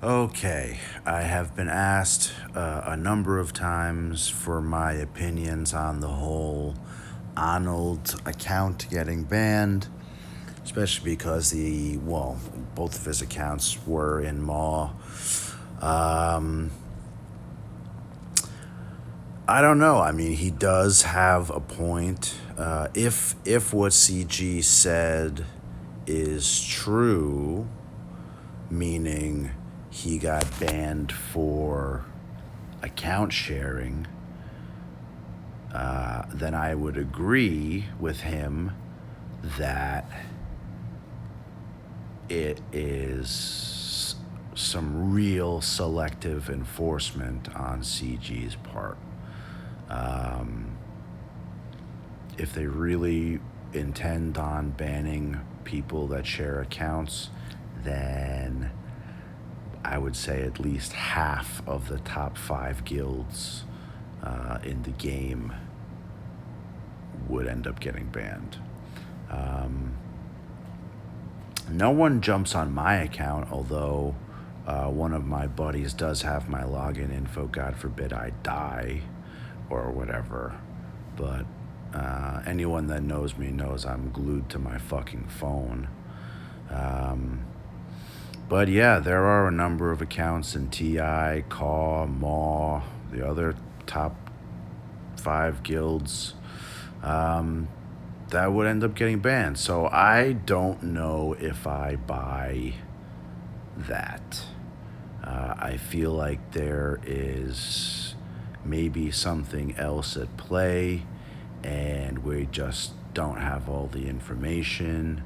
Okay, I have been asked a number of times for my opinions on the whole Arnold account getting banned, especially because both of his accounts were in Maw. Um, I don't know. I mean, he does have a point. If what CG said is true, meaning he got banned for account sharing, then I would agree with him that it is some real selective enforcement on CG's part. Um, if they really intend on banning people that share accounts, then I would say at least half of the top 5 guilds in the game would end up getting banned. Um, no one jumps on my account, although one of my buddies does have my login info. God forbid I die or whatever. But anyone that knows me knows I'm glued to my fucking phone. But yeah, there are a number of accounts in TI, CAW, MAW, the other top 5 guilds that would end up getting banned. So I don't know if I buy that. I feel like there is maybe something else at play, and we just don't have all the information.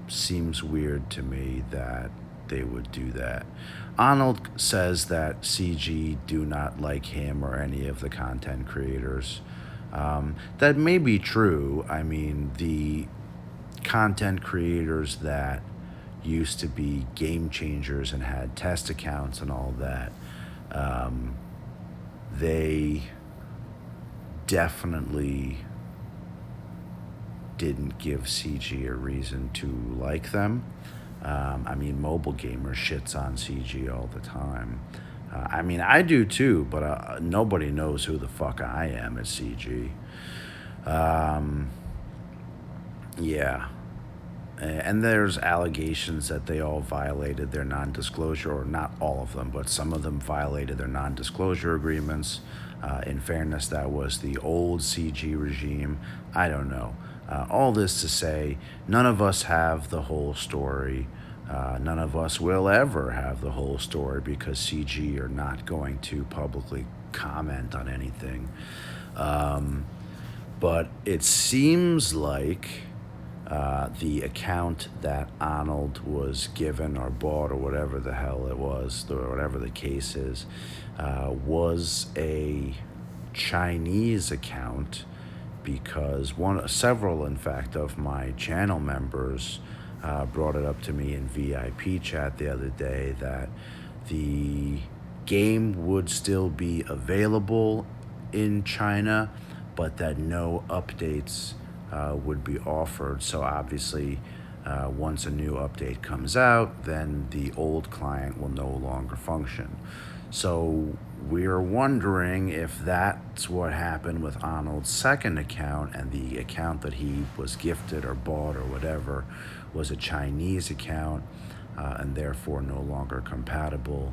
Seems weird to me that they would do that. Arnold says that CG do not like him or any of the content creators. That may be true. I mean, the content creators that used to be game changers and had test accounts and all that, they definitely didn't give CG a reason to like them. I mean, Mobile Gamer shits on CG all the time. I mean, I do too, but nobody knows who the fuck I am at CG. Yeah. And there's allegations that they all violated their non-disclosure, or not all of them, but some of them violated their non-disclosure agreements. In fairness, that was the old CG regime. I don't know. All this to say, none of us have the whole story. None of us will ever have the whole story because CG are not going to publicly comment on anything. But it seems like the account that Arnold was given or bought or whatever the hell it was, or whatever the case is, was a Chinese account, because several, in fact, of my channel members brought it up to me in VIP chat the other day that the game would still be available in China, but that no updates would be offered. So obviously, once a new update comes out, then the old client will no longer function. So we're wondering if that's what happened with Arnold's second account, and the account that he was gifted or bought or whatever was a Chinese account, and therefore no longer compatible.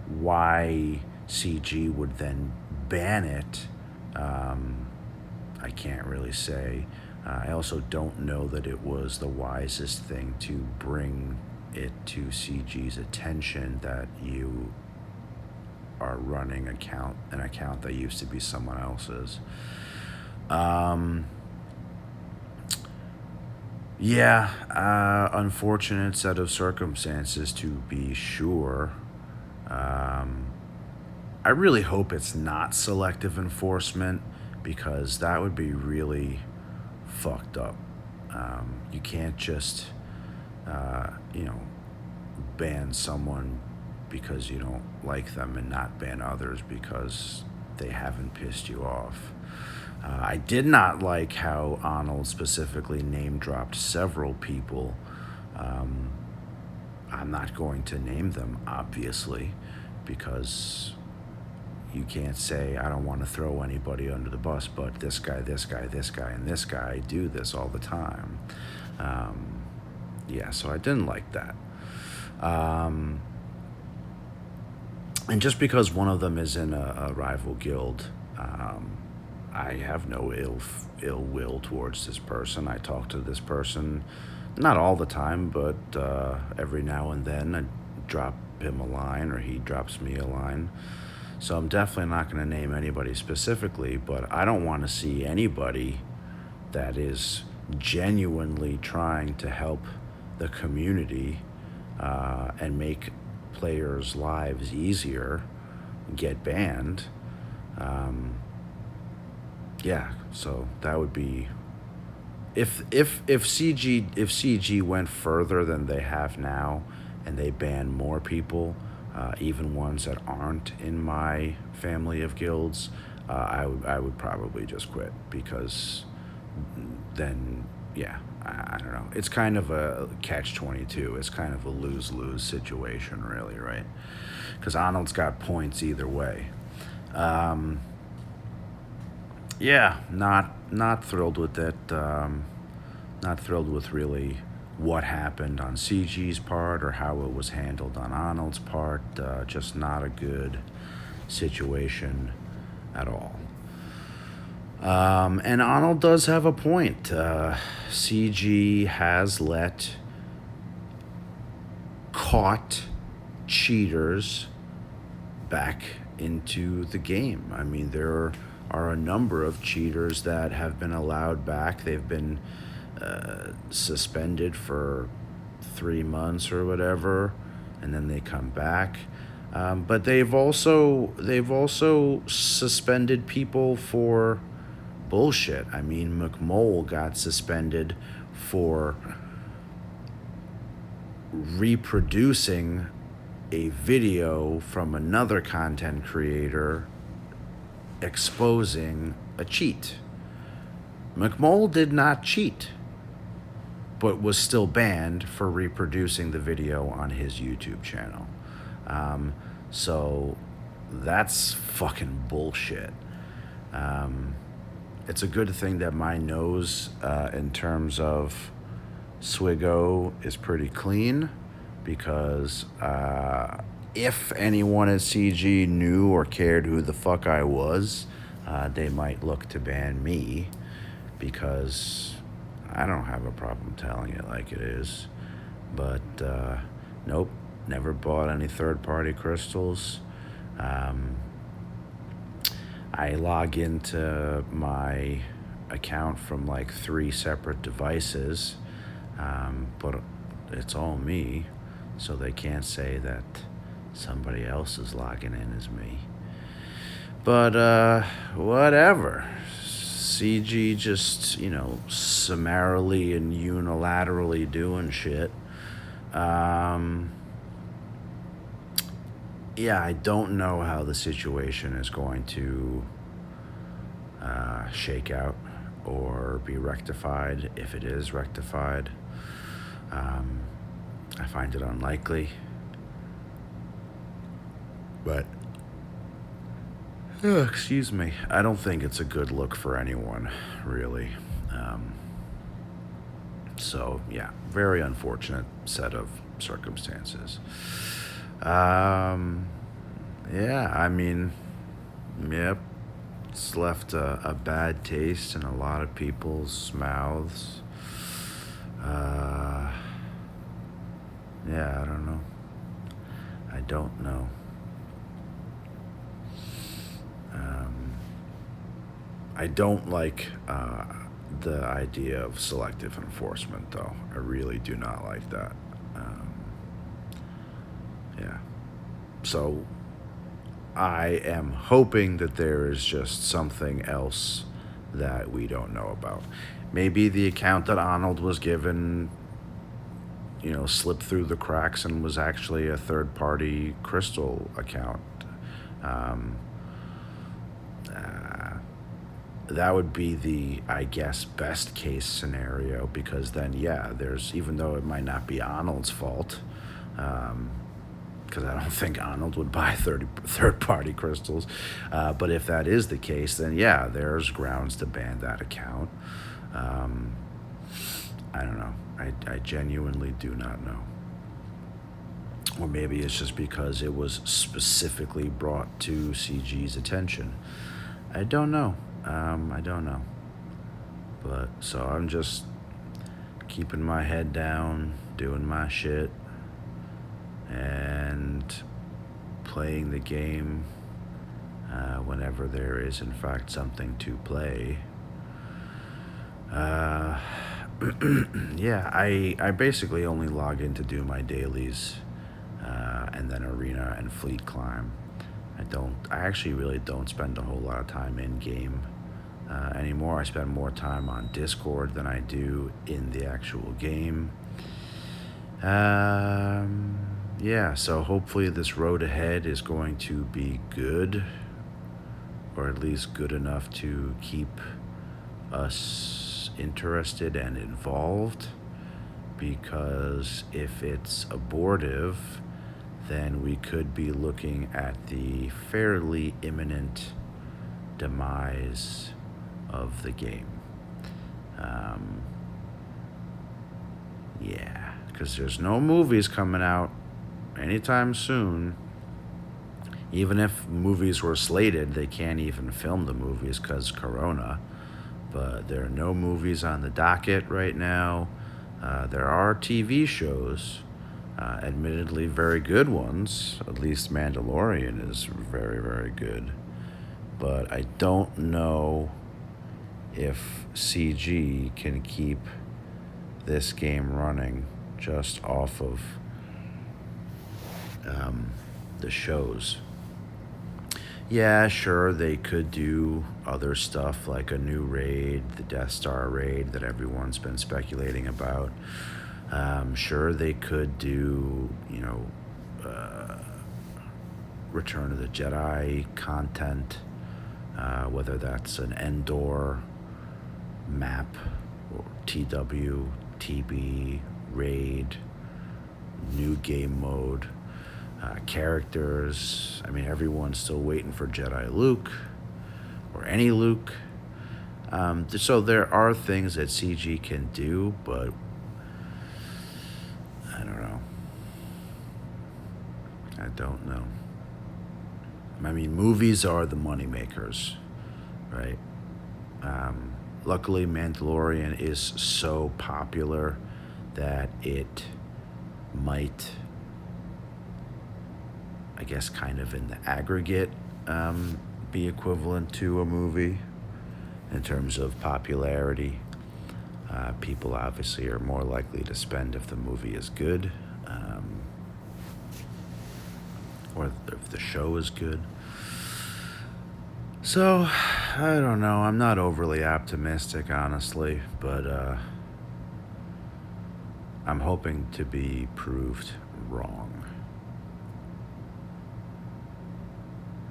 Why CG would then ban it, I can't really say. I also don't know that it was the wisest thing to bring it to CG's attention that you are running an account that used to be someone else's. Unfortunate set of circumstances, to be sure. I really hope it's not selective enforcement, because that would be really fucked up. You can't just, ban someone because you don't like them and not ban others because they haven't pissed you off. I did not like how Arnold specifically name dropped several people I'm not going to name them, obviously, because you can't say I don't want to throw anybody under the bus, but this guy, this guy, this guy, and this guy do this all the time. Yeah, so I didn't like that. And just because one of them is in a rival guild, I have no ill will towards this person. I talk to this person, not all the time, but every now and then I drop him a line or he drops me a line. So I'm definitely not going to name anybody specifically, but I don't want to see anybody that is genuinely trying to help the community and make players' lives easier get banned. Yeah, so that would be if CG went further than they have now, and they ban more people, even ones that aren't in my family of guilds, I would probably just quit, because then, yeah, I don't know. It's kind of a catch-22. It's kind of a lose-lose situation, really, right? Because Arnold's got points either way. Yeah, not thrilled with it. Not thrilled with really what happened on CG's part or how it was handled on Arnold's part. Just not a good situation at all. And Arnold does have a point. CG has let caught cheaters back into the game. I mean, there are a number of cheaters that have been allowed back. They've been suspended for 3 months or whatever, and then they come back. But they've also suspended people for bullshit. I mean, McMole got suspended for reproducing a video from another content creator exposing a cheat. McMole did not cheat, but was still banned for reproducing the video on his YouTube channel. So that's fucking bullshit. It's a good thing that my nose, in terms of Swigo, is pretty clean, because if anyone at CG knew or cared who the fuck I was, they might look to ban me, because I don't have a problem telling it like it is. But nope, never bought any third-party crystals. I log into my account from like 3 separate devices, but it's all me, so they can't say that somebody else is logging in as me. But whatever. CG just, summarily and unilaterally doing shit. Yeah, I don't know how the situation is going to shake out or be rectified, if it is rectified. I find it unlikely. But, excuse me, I don't think it's a good look for anyone, really. So, yeah, very unfortunate set of circumstances. Yeah, I mean, yep, it's left a bad taste in a lot of people's mouths. Yeah, I don't know. I don't know. I don't like the idea of selective enforcement, though. I really do not like that. Yeah. So I am hoping that there is just something else that we don't know about. Maybe the account that Arnold was given, slipped through the cracks and was actually a third-party crystal account. That would be the, I guess, best case scenario, because then, yeah, even though it might not be Arnold's fault, because I don't think Arnold would buy third-party crystals. But if that is the case, then yeah, there's grounds to ban that account. Um, I don't know. I genuinely do not know. Or maybe it's just because it was specifically brought to CG's attention. I don't know. I don't know. But so I'm just keeping my head down, doing my shit, and playing the game whenever there is, in fact, something to play. Yeah, I basically only log in to do my dailies, and then arena and fleet climb. I actually really don't spend a whole lot of time in game anymore. I spend more time on Discord than I do in the actual game. Yeah, so hopefully this road ahead is going to be good, or at least good enough to keep us interested and involved, because if it's abortive, then we could be looking at the fairly imminent demise of the game. Yeah, because there's no movies coming out anytime soon. Even if movies were slated, they can't even film the movies because Corona. But there are no movies on the docket right now. There are TV shows, admittedly very good ones. At least Mandalorian is very, very good. But I don't know if CG can keep this game running just off of the shows. Yeah, sure, they could do other stuff like a new raid, the Death Star raid that everyone's been speculating about. Sure, they could do, Return of the Jedi content, whether that's an Endor map or TW, TB, raid, new game mode. Characters. I mean, everyone's still waiting for Jedi Luke, or any Luke. So there are things that CG can do, but I don't know. I don't know. I mean, movies are the moneymakers, right? Luckily, Mandalorian is so popular that it might, I guess, kind of in the aggregate, be equivalent to a movie in terms of popularity. People obviously are more likely to spend if the movie is good, or if the show is good. So, I don't know. I'm not overly optimistic, honestly, but I'm hoping to be proved wrong.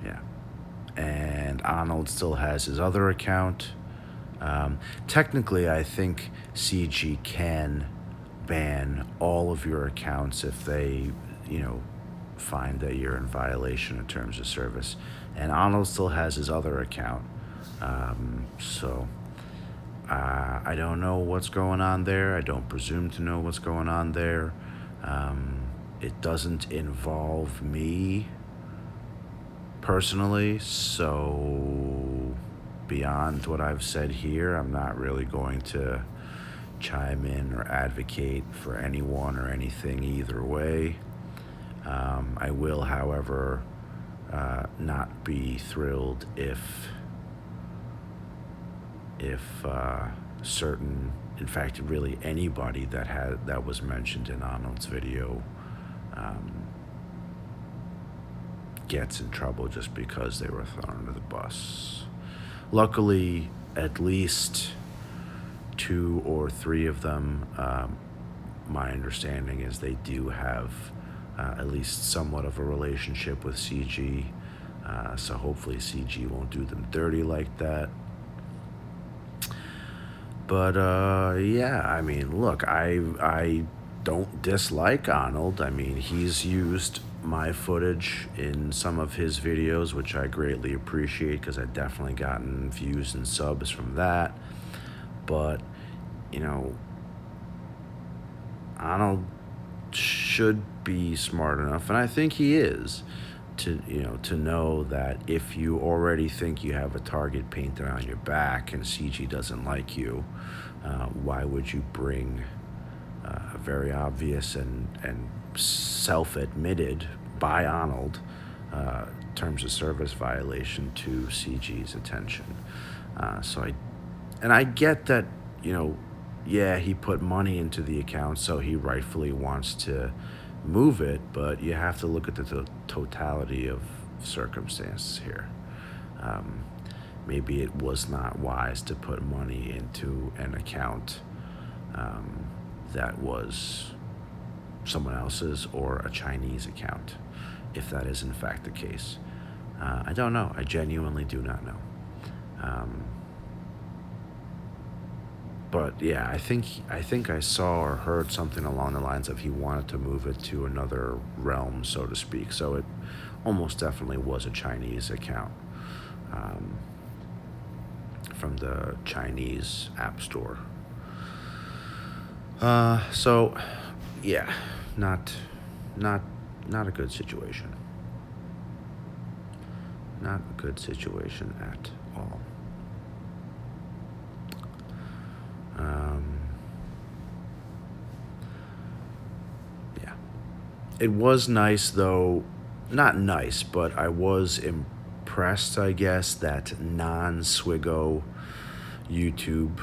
Yeah. And Arnold still has his other account. Technically, I think CG can ban all of your accounts if they, find that you're in violation of terms of service. And Arnold still has his other account. So I don't know what's going on there. I don't presume to know what's going on there. It doesn't involve me personally, so beyond what I've said here, I'm not really going to chime in or advocate for anyone or anything either way. I will, however, not be thrilled if certain, in fact, really anybody that was mentioned in Arnold's video gets in trouble just because they were thrown under the bus. Luckily, at least 2 or 3 of them, my understanding is they do have at least somewhat of a relationship with CG. So hopefully CG won't do them dirty like that. But yeah, I mean, look, I don't dislike Arnold. I mean, he's used my footage in some of his videos, which I greatly appreciate because I've definitely gotten views and subs from that. But, you know, Arnold should be smart enough, and I think he is, to know that if you already think you have a target painted on your back and CG doesn't like you, why would you bring a very obvious and self-admitted by Arnold terms of service violation to CG's attention? I get that, yeah, he put money into the account, so he rightfully wants to move it, but you have to look at the totality of circumstances here. Maybe it was not wise to put money into an account that was someone else's or a Chinese account, if that is in fact the case. I don't know. I genuinely do not know. But yeah, I think I saw or heard something along the lines of he wanted to move it to another realm, so to speak. So it almost definitely was a Chinese account from the Chinese App Store. So yeah, not a good situation. Not a good situation at all. Yeah. It was nice, though. Not nice, but I was impressed, I guess, that non-Swigo YouTube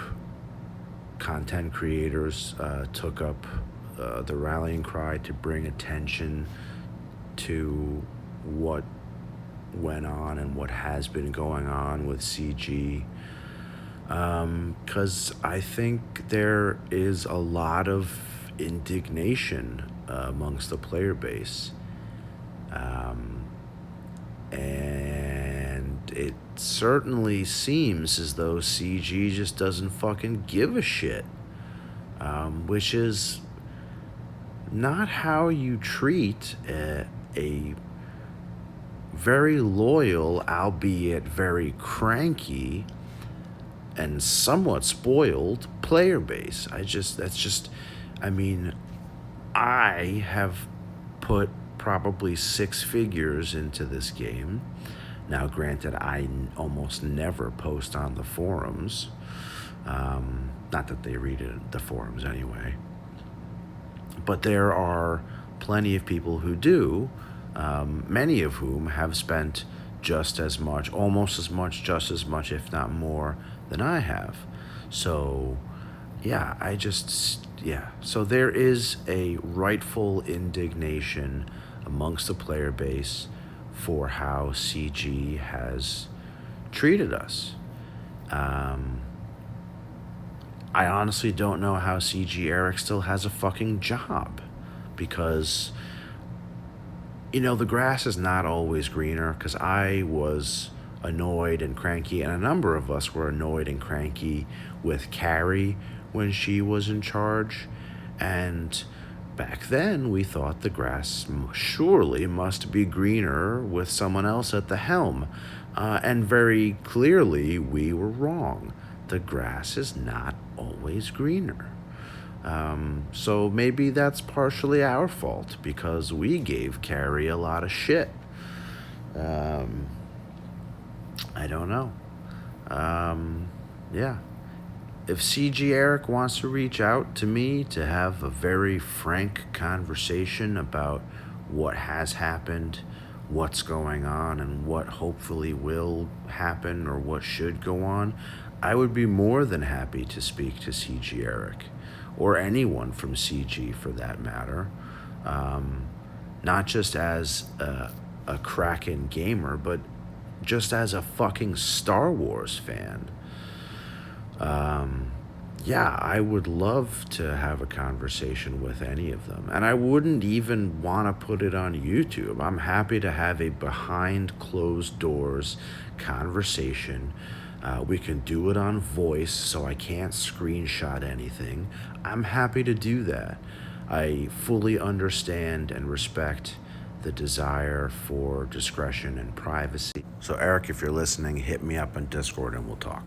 content creators took up the rallying cry to bring attention to what went on and what has been going on with CG. Because I think there is a lot of indignation amongst the player base. And it certainly seems as though CG just doesn't fucking give a shit. Which is not how you treat a very loyal, albeit very cranky, and somewhat spoiled player base. I have put probably 6 figures into this game. Now, granted, I almost never post on the forums. Not that they read the forums anyway. But there are plenty of people who do, many of whom have spent just as much, almost as much, just as much, if not more, than I have. So, yeah, So there is a rightful indignation amongst the player base for how CG has treated us. I honestly don't know how CG Eric still has a fucking job, because, the grass is not always greener, because I was annoyed and cranky, and a number of us were annoyed and cranky with Carrie when she was in charge, and back then we thought the grass surely must be greener with someone else at the helm, and very clearly we were wrong. The grass is not always greener. So maybe that's partially our fault, because we gave Carrie a lot of shit. I don't know. Yeah. If CG Eric wants to reach out to me to have a very frank conversation about what has happened, what's going on, and what hopefully will happen or what should go on, I would be more than happy to speak to CG Eric, or anyone from CG for that matter. Not just as a Kraken gamer, but just as a fucking Star Wars fan. Yeah, I would love to have a conversation with any of them. And I wouldn't even want to put it on YouTube. I'm happy to have a behind closed doors conversation. We can do it on voice, so I can't screenshot anything. I'm happy to do that. I fully understand and respect the desire for discretion and privacy. So, Eric, if you're listening, hit me up on Discord and we'll talk.